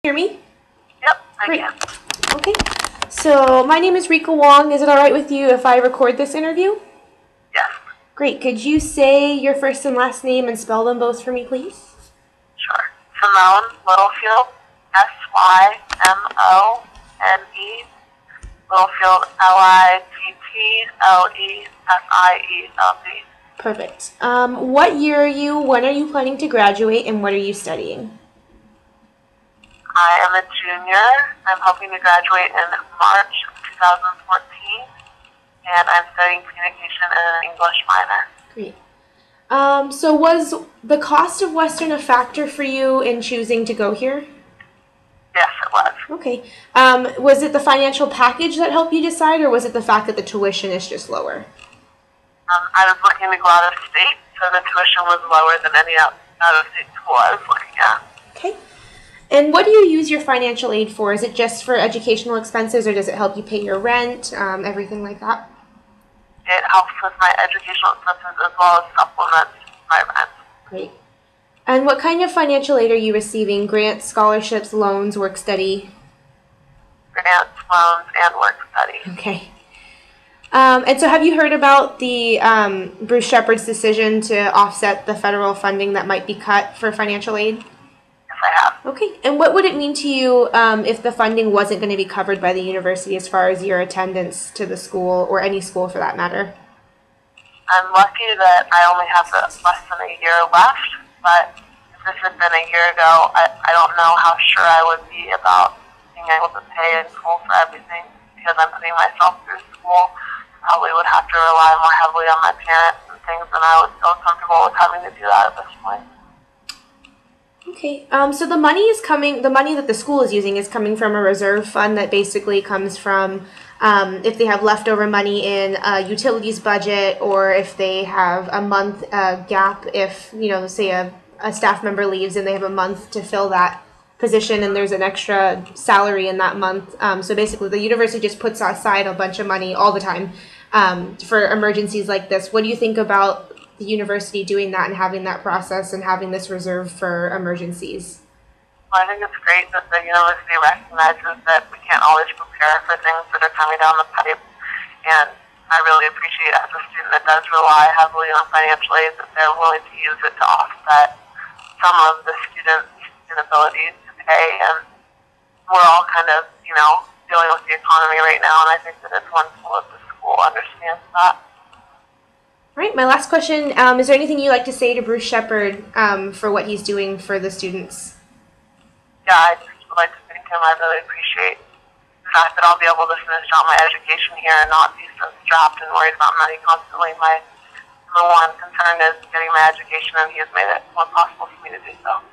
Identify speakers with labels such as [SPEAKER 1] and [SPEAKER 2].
[SPEAKER 1] Hear me?
[SPEAKER 2] Yep, I
[SPEAKER 1] Great.
[SPEAKER 2] can.
[SPEAKER 1] Okay. So my name is Rika Wong. Is it all right with you if I record this interview?
[SPEAKER 2] Yes,
[SPEAKER 1] Great. Could you say your first and last name and spell them both for me, please?
[SPEAKER 2] sure. Simone Littlefield, Symone, Littlefield, Littlefield.
[SPEAKER 1] Perfect. What year are you? When are you planning to graduate? And what are you studying?
[SPEAKER 2] I am a junior. I'm hoping to graduate in March of 2014, and I'm studying communication and an English minor.
[SPEAKER 1] Great. So was the cost of Western a factor for you in choosing to go here?
[SPEAKER 2] Yes, it was.
[SPEAKER 1] Okay. Was it the financial package that helped you decide, or was it the fact that the tuition is just lower?
[SPEAKER 2] I was looking to go out of state, so the tuition was lower than any out-of-state school I was looking at.
[SPEAKER 1] Okay. And what do you use your financial aid for? Is it just for educational expenses, or does it help you pay your rent, everything like that?
[SPEAKER 2] It helps with my educational expenses as well as supplements my rent.
[SPEAKER 1] Great. And what kind of financial aid are you receiving? Grants, scholarships, loans, work study?
[SPEAKER 2] Grants, loans, and work study.
[SPEAKER 1] Okay. And so have you heard about the Bruce Shepard's decision to offset the federal funding that might be cut for financial aid?
[SPEAKER 2] Yes, I have.
[SPEAKER 1] Okay. And what would it mean to you if the funding wasn't going to be covered by the university as far as your attendance to the school, or any school for that matter?
[SPEAKER 2] I'm lucky that I only have less than a year left, but if this had been a year ago, I don't know how sure I would be about being able to pay in full for everything, because I'm putting myself through school. Probably would have to rely more heavily on my parents and things, and I would feel comfortable with having to do that at this point.
[SPEAKER 1] Okay. So the money that the school is using is coming from a reserve fund that basically comes from if they have leftover money in a utilities budget, or if they have a month gap, if, say a staff member leaves and they have a month to fill that position and there's an extra salary in that month. So basically the university just puts aside a bunch of money all the time for emergencies like this. What do you think about the university doing that and having that process and having this reserve for emergencies?
[SPEAKER 2] Well, I think it's great that the university recognizes that we can't always prepare for things that are coming down the pipe, and I really appreciate, as a student that does rely heavily on financial aid, that they're willing to use it to offset some of the students' inabilities to pay, and we're all kind of, dealing with the economy right now, and I think that it's wonderful that the school understands that.
[SPEAKER 1] All right, my last question, is there anything you'd like to say to Bruce Shepard for what he's doing for the students?
[SPEAKER 2] Yeah, I just would like to thank him. I really appreciate the fact that I'll be able to finish out my education here and not be so strapped and worried about money constantly. My number one concern is getting my education, and he has made it more possible for me to do so.